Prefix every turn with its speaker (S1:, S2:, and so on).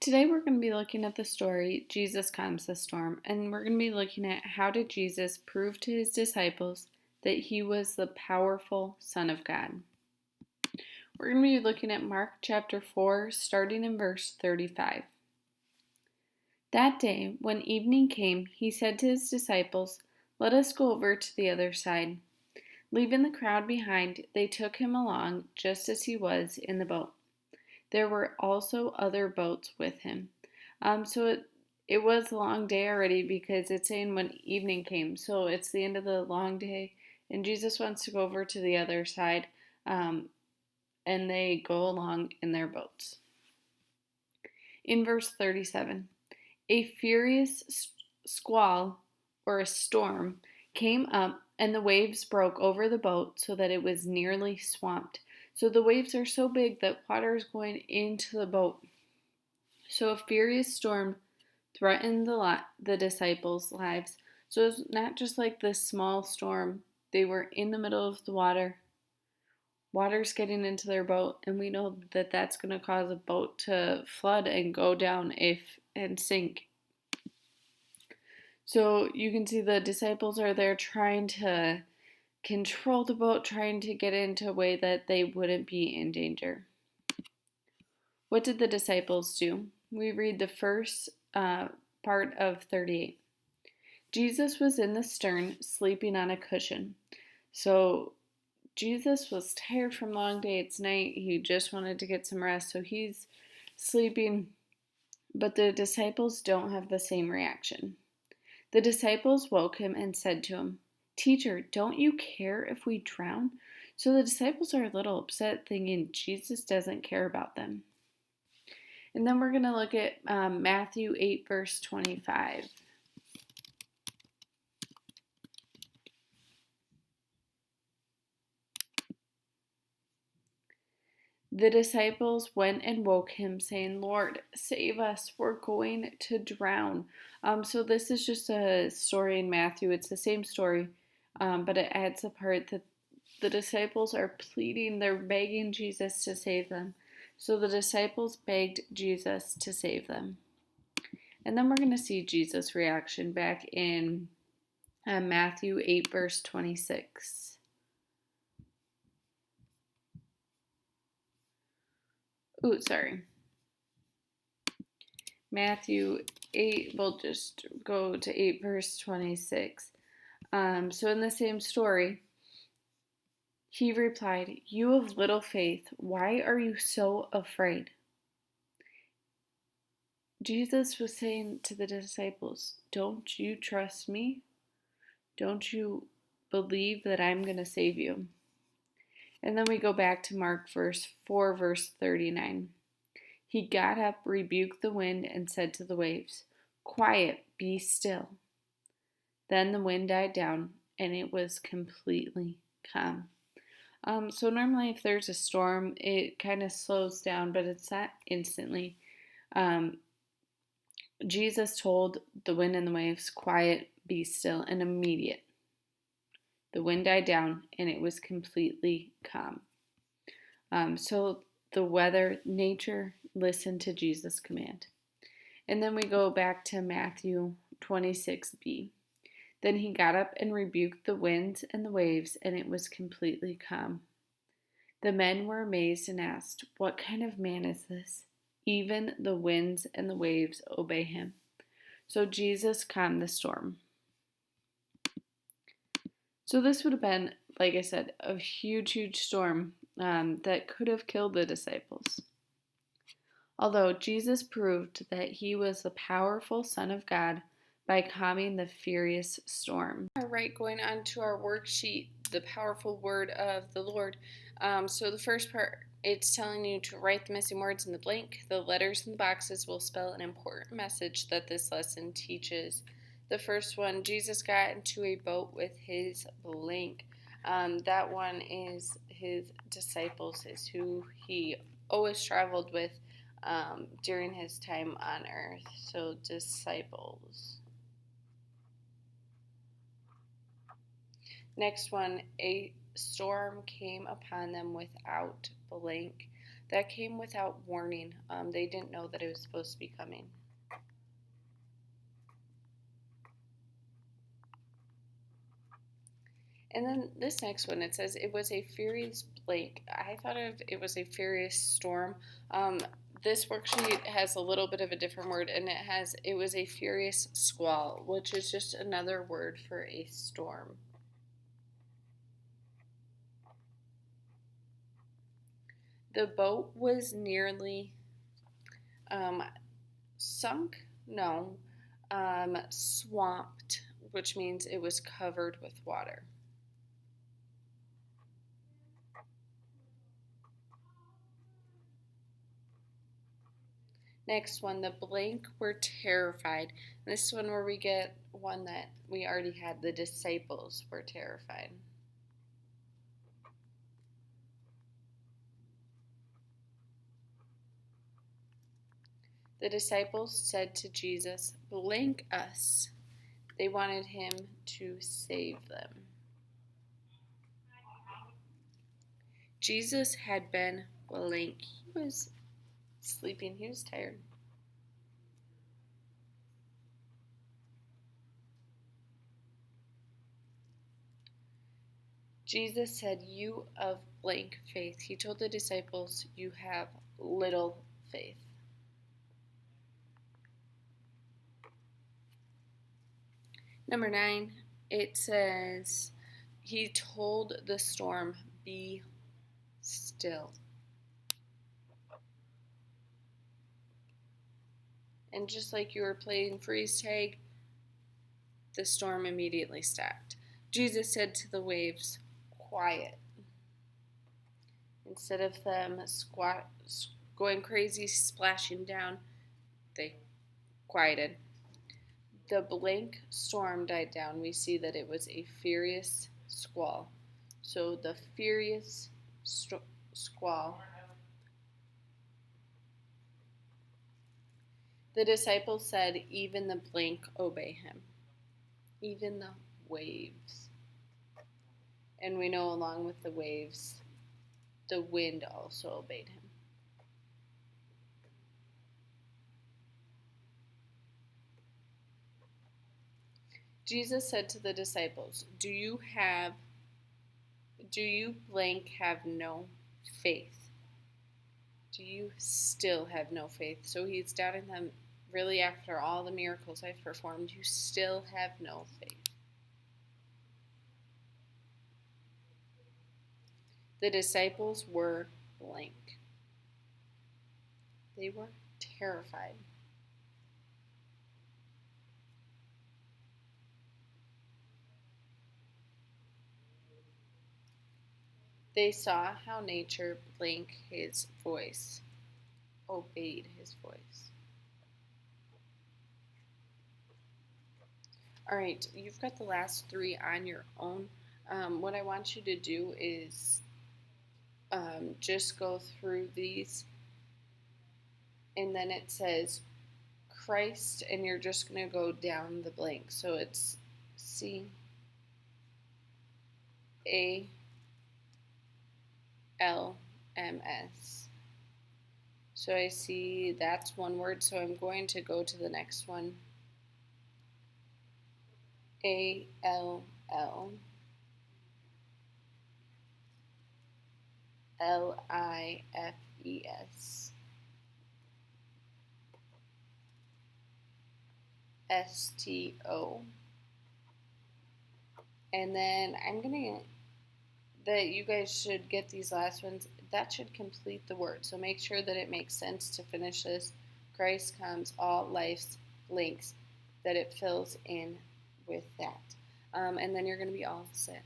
S1: Today we're going to be looking at the story Jesus Calms the Storm, and we're going to be looking at how did Jesus prove to his disciples that he was the powerful Son of God. We're going to be looking at Mark chapter 4, starting in verse 35. That day, when evening came, he said to his disciples, "Let us go over to the other side." Leaving the crowd behind, they took him along just as he was in the boat. There were also other boats with him. So it was a long day already because it's saying when evening came. So it's the end of the long day, and Jesus wants to go over to the other side, um, and they go along in their boats. In verse 37, a furious squall or a storm came up, and the waves broke over the boat so that it was nearly swamped. So the waves are so big that water is going into the boat. So a furious storm threatened the disciples' lives. So it's not just like this small storm. They were in the middle of the water. Water's getting into their boat, and we know that that's going to cause a boat to flood and go down and sink. So you can see the disciples are there trying to control the boat, trying to get into a way that they wouldn't be in danger. What did the disciples do? We read the first part of 38. Jesus was in the stern, sleeping on a cushion. So Jesus was tired from a long day. It's night. He just wanted to get some rest. So he's sleeping, but the disciples don't have the same reaction. The disciples woke him and said to him, "Teacher, don't you care if we drown?" So the disciples are a little upset, thinking Jesus doesn't care about them. And then we're going to look at Matthew 8, verse 25. The disciples went and woke him, saying, "Lord, save us, we're going to drown." So this is just a story in Matthew. It's the same story, but it adds the part that the disciples are pleading, they're begging Jesus to save them. So the disciples begged Jesus to save them. And then we're going to see Jesus' reaction back in Matthew 8, verse 26. Ooh, sorry. Matthew 8, we'll just go to 8, verse 26. So in the same story, he replied, "You of little faith, why are you so afraid?" Jesus was saying to the disciples, "Don't you trust me? Don't you believe that I'm going to save you?" And then we go back to Mark 4, verse 39. He got up, rebuked the wind, and said to the waves, "Quiet, be still." Then the wind died down, and it was completely calm. So normally if there's a storm, it kind of slows down, but it's not instantly. Um, Jesus told the wind and the waves, "Quiet, be still," and immediate. The wind died down, and it was completely calm. So the weather, nature listened to Jesus' command. And then we go back to Matthew 26b. Then he got up and rebuked the winds and the waves, and it was completely calm. The men were amazed and asked, "What kind of man is this? Even the winds and the waves obey him." So Jesus calmed the storm. So this would have been, like I said, a huge, huge storm that could have killed the disciples. Although Jesus proved that he was the powerful Son of God by calming the furious storm. All right, going on to our worksheet, the powerful word of the Lord. So the first part, it's telling you to write the missing words in the blank. The letters in the boxes will spell an important message that this lesson teaches. The first one, Jesus got into a boat with his blank. That one is his disciples, is who he always traveled with during his time on earth. So disciples. Next one, a storm came upon them without blank. That came without warning. They didn't know that it was supposed to be coming. And then this next one, it says it was a furious blank. I thought of it was a furious storm. Um, this worksheet has a little bit of a different word, and it was a furious squall, which is just another word for a storm. The boat was nearly sunk, no, swamped, which means it was covered with water. Next one, the blank were terrified. This one where we get one that we already had, the disciples were terrified. The disciples said to Jesus, blank us. They wanted him to save them. Jesus had been blank. He was sleeping. He was tired. Jesus said, you of blank faith. He told the disciples, you have little faith. Number 9, it says, he told the storm, be still. And just like you were playing freeze tag, the storm immediately stopped. Jesus said to the waves, quiet. Instead of them going crazy, splashing down, they quieted. The blank storm died down. We see that it was a furious squall. So the furious squall. The disciples said, even the blank obey him. Even the waves. And we know along with the waves, the wind also obeyed him. Jesus said to the disciples, do you blank have no faith? Do you still have no faith? So he's doubting them. Really, after all the miracles I've performed, you still have no faith. The disciples were blank. They were terrified. They saw how nature blank his voice, obeyed his voice. All right, you've got the last 3 on your own. What I want you to do is just go through these, and then it says Christ, and you're just going to go down the blank. So it's C A L M S. So I see that's one word, so I'm going to go to the next one. A L L Lifes. STO. And then that you guys should get these last ones. That should complete the word. So make sure that it makes sense to finish this. Christ comes, all life's links, that it fills in with that. And then you're going to be all set.